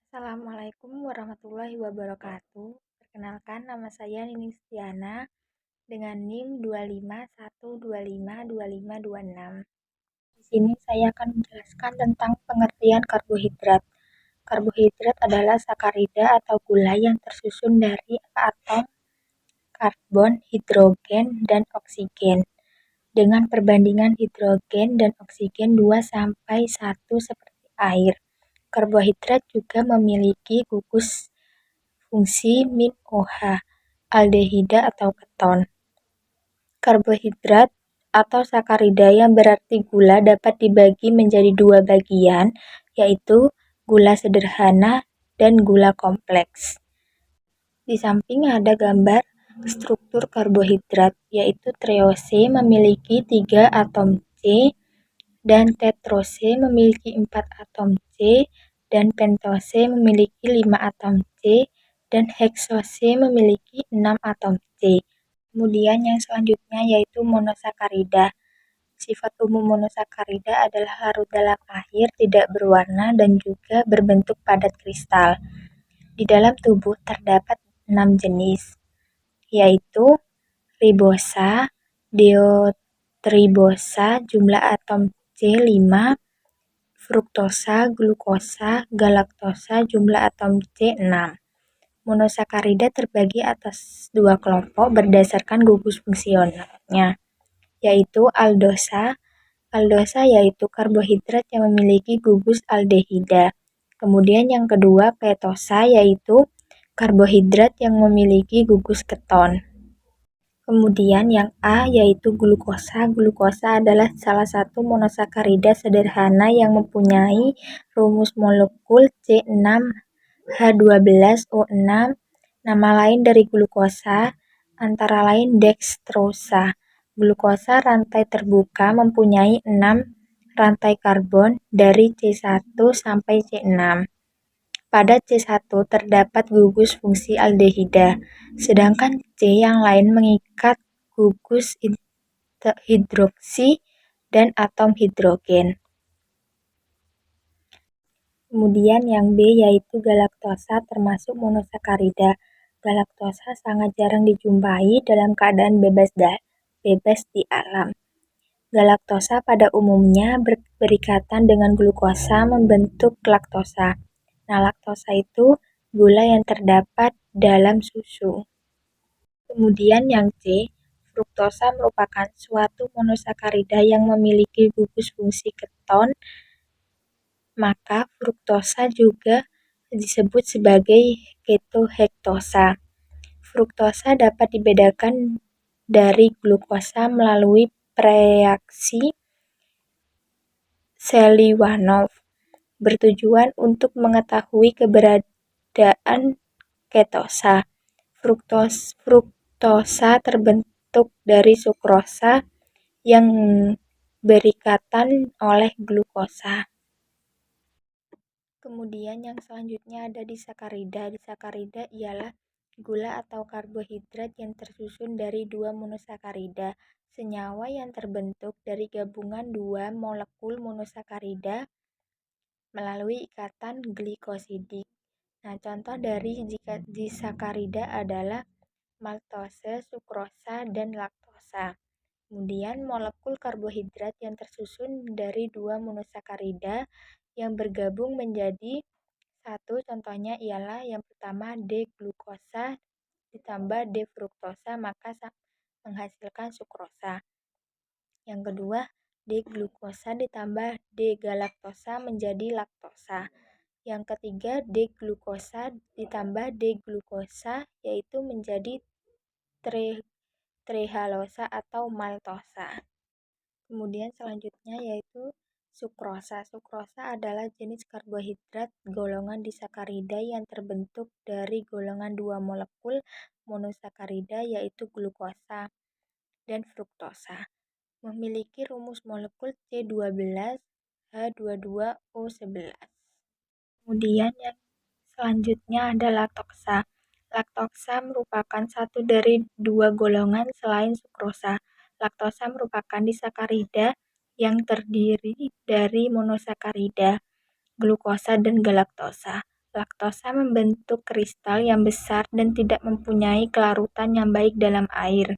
Assalamualaikum warahmatullahi wabarakatuh. Perkenalkan, nama saya Nining Setiana dengan NIM 251252526. Di sini saya akan menjelaskan tentang pengertian karbohidrat. Karbohidrat adalah sakarida atau gula yang tersusun dari atom karbon, hidrogen, dan oksigen dengan perbandingan hidrogen dan oksigen 2 sampai 1 seperti air. Karbohidrat juga memiliki gugus fungsi min OH, aldehida atau keton. Karbohidrat atau sakarida yang berarti gula dapat dibagi menjadi dua bagian, yaitu gula sederhana dan gula kompleks. Di samping ada gambar struktur karbohidrat, yaitu triose memiliki 3 atom C, dan tetrose memiliki 4 atom C, dan pentose memiliki 5 atom C, dan heksose memiliki 6 atom C. Kemudian yang selanjutnya yaitu monosakarida. Sifat umum monosakarida adalah larut dalam air, tidak berwarna, dan juga berbentuk padat kristal. Di dalam tubuh terdapat 6 jenis, yaitu ribosa, deotribosa, jumlah atom C5, fruktosa, glukosa, galaktosa, jumlah atom C6. Monosakarida terbagi atas dua kelompok berdasarkan gugus fungsionalnya, yaitu aldosa. Aldosa yaitu karbohidrat yang memiliki gugus aldehida. Kemudian yang kedua ketosa yaitu karbohidrat yang memiliki gugus keton. Kemudian yang A yaitu glukosa. Glukosa adalah salah satu monosakarida sederhana yang mempunyai rumus molekul C6H12O6. Nama lain dari glukosa antara lain dextrosa. Glukosa rantai terbuka mempunyai 6 rantai karbon dari C1 sampai C6. Pada C1 terdapat gugus fungsi aldehida, sedangkan C yang lain mengikat gugus hidroksi dan atom hidrogen. Kemudian yang B yaitu galaktosa termasuk monosakarida. Galaktosa sangat jarang dijumpai dalam keadaan bebas di alam. Galaktosa pada umumnya berikatan dengan glukosa membentuk laktosa. Nah, laktosa itu gula yang terdapat dalam susu. Kemudian yang C, fruktosa merupakan suatu monosakarida yang memiliki gugus fungsi keton, maka fruktosa juga disebut sebagai ketohektosa. Fruktosa dapat dibedakan dari glukosa melalui reaksi Seliwanov bertujuan untuk mengetahui keberadaan ketosa. Fruktosa terbentuk dari sukrosa yang berikatan oleh glukosa. Kemudian yang selanjutnya ada disakarida. Disakarida ialah gula atau karbohidrat yang tersusun dari dua monosakarida, senyawa yang terbentuk dari gabungan dua molekul monosakarida melalui ikatan glikosidik. Nah, contoh dari disakarida adalah maltose, sukrosa, dan laktosa. Kemudian molekul karbohidrat yang tersusun dari dua monosakarida yang bergabung menjadi satu, contohnya ialah yang pertama D-glukosa ditambah D-fruktosa maka menghasilkan sukrosa. Yang kedua D-glukosa ditambah D-galaktosa menjadi laktosa. Yang ketiga D-glukosa ditambah D-glukosa yaitu menjadi trehalosa atau maltosa. Kemudian selanjutnya yaitu sukrosa. Sukrosa adalah jenis karbohidrat golongan disakarida yang terbentuk dari golongan dua molekul monosakarida yaitu glukosa dan fruktosa. Memiliki rumus molekul C12H22O11. Kemudian yang selanjutnya ada laktosa. Laktosa merupakan satu dari dua golongan selain sukrosa. Laktosa merupakan disakarida yang terdiri dari monosakarida, glukosa, dan galaktosa. Laktosa membentuk kristal yang besar dan tidak mempunyai kelarutan yang baik dalam air.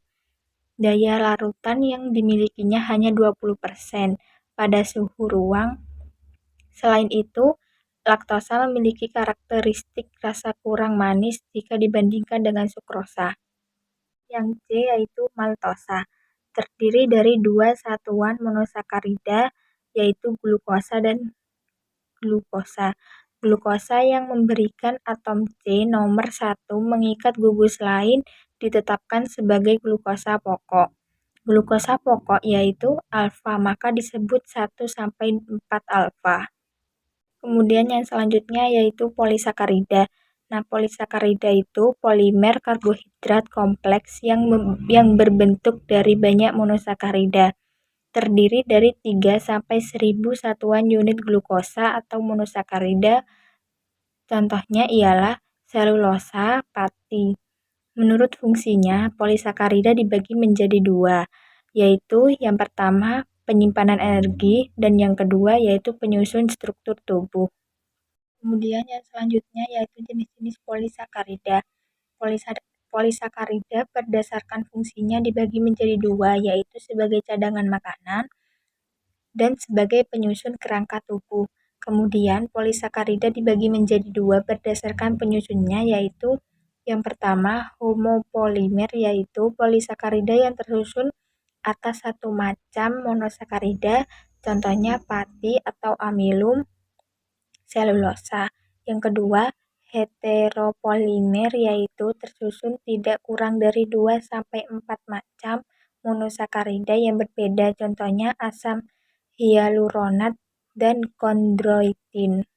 Daya larutan yang dimilikinya hanya 20% pada suhu ruang. Selain itu, laktosa memiliki karakteristik rasa kurang manis jika dibandingkan dengan sukrosa. Yang C yaitu maltosa, terdiri dari dua satuan monosakarida, yaitu glukosa dan glukosa. Glukosa yang memberikan atom C nomor 1 mengikat gugus lain ditetapkan sebagai glukosa pokok. Glukosa pokok yaitu alfa, maka disebut 1-4 alfa. Kemudian yang selanjutnya yaitu polisakarida. Nah, polisakarida itu polimer karbohidrat kompleks yang berbentuk dari banyak monosakarida. Terdiri dari 3-1000 satuan unit glukosa atau monosakarida. Contohnya ialah selulosa, pati. Menurut fungsinya, polisakarida dibagi menjadi dua, yaitu yang pertama penyimpanan energi dan yang kedua yaitu penyusun struktur tubuh. Kemudian yang selanjutnya yaitu jenis-jenis polisakarida. Polisakarida berdasarkan fungsinya dibagi menjadi dua, yaitu sebagai cadangan makanan dan sebagai penyusun kerangka tubuh. Kemudian polisakarida dibagi menjadi dua berdasarkan penyusunnya, yaitu yang pertama homopolimer, yaitu polisakarida yang tersusun atas satu macam monosakarida, contohnya pati atau amilum, selulosa. Yang kedua, heteropolimer, yaitu tersusun tidak kurang dari 2-4 macam monosakarida yang berbeda, contohnya asam hyaluronat dan kondroitin.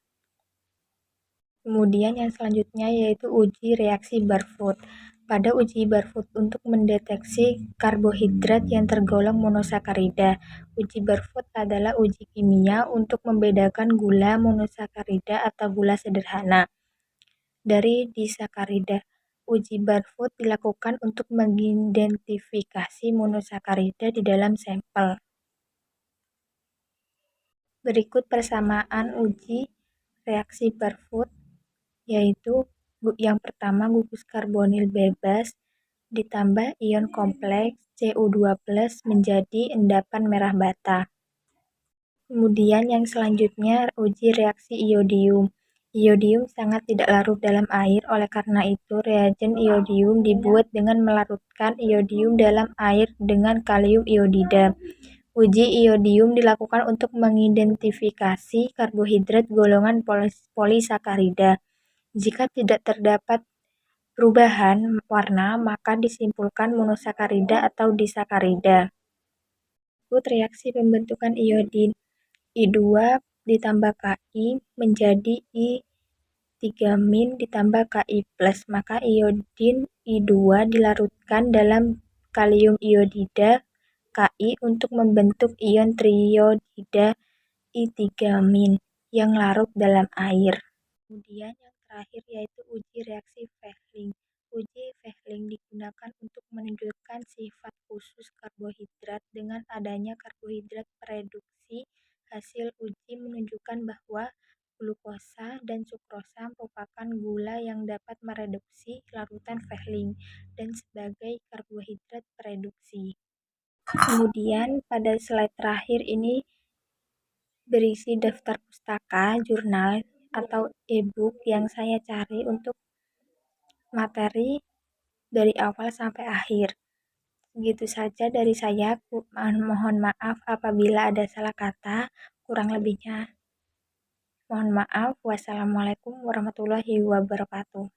Kemudian yang selanjutnya yaitu uji reaksi Barfoot. Pada uji Barfoot untuk mendeteksi karbohidrat yang tergolong monosakarida. Uji Barfoot adalah uji kimia untuk membedakan gula monosakarida atau gula sederhana dari disakarida. Uji Barfoot dilakukan untuk mengidentifikasi monosakarida di dalam sampel. Berikut persamaan uji reaksi Barfoot, yaitu yang pertama gugus karbonil bebas ditambah ion kompleks Cu2+ menjadi endapan merah bata. Kemudian yang selanjutnya uji reaksi iodium. Iodium sangat tidak larut dalam air, oleh karena itu reagen iodium dibuat dengan melarutkan iodium dalam air dengan kalium iodida. Uji iodium dilakukan untuk mengidentifikasi karbohidrat golongan polisakarida. Jika tidak terdapat perubahan warna, maka disimpulkan monosakarida atau disakarida. Berikut reaksi pembentukan iodin. I2 ditambah Ki menjadi I3- ditambah Ki+, maka iodin I2 dilarutkan dalam kalium iodida Ki untuk membentuk ion triiodida I3- yang larut dalam air. Kemudian yang terakhir yaitu uji reaksi Fehling. Uji Fehling digunakan untuk menunjukkan sifat khusus karbohidrat dengan adanya karbohidrat pereduksi. Hasil uji menunjukkan bahwa glukosa dan sukrosa merupakan gula yang dapat mereduksi larutan Fehling dan sebagai karbohidrat pereduksi. Kemudian pada slide terakhir ini berisi daftar pustaka, jurnal, atau e-book yang saya cari untuk materi dari awal sampai akhir. Begitu saja dari saya. Mohon maaf apabila ada salah kata, kurang lebihnya mohon maaf. Wassalamualaikum warahmatullahi wabarakatuh.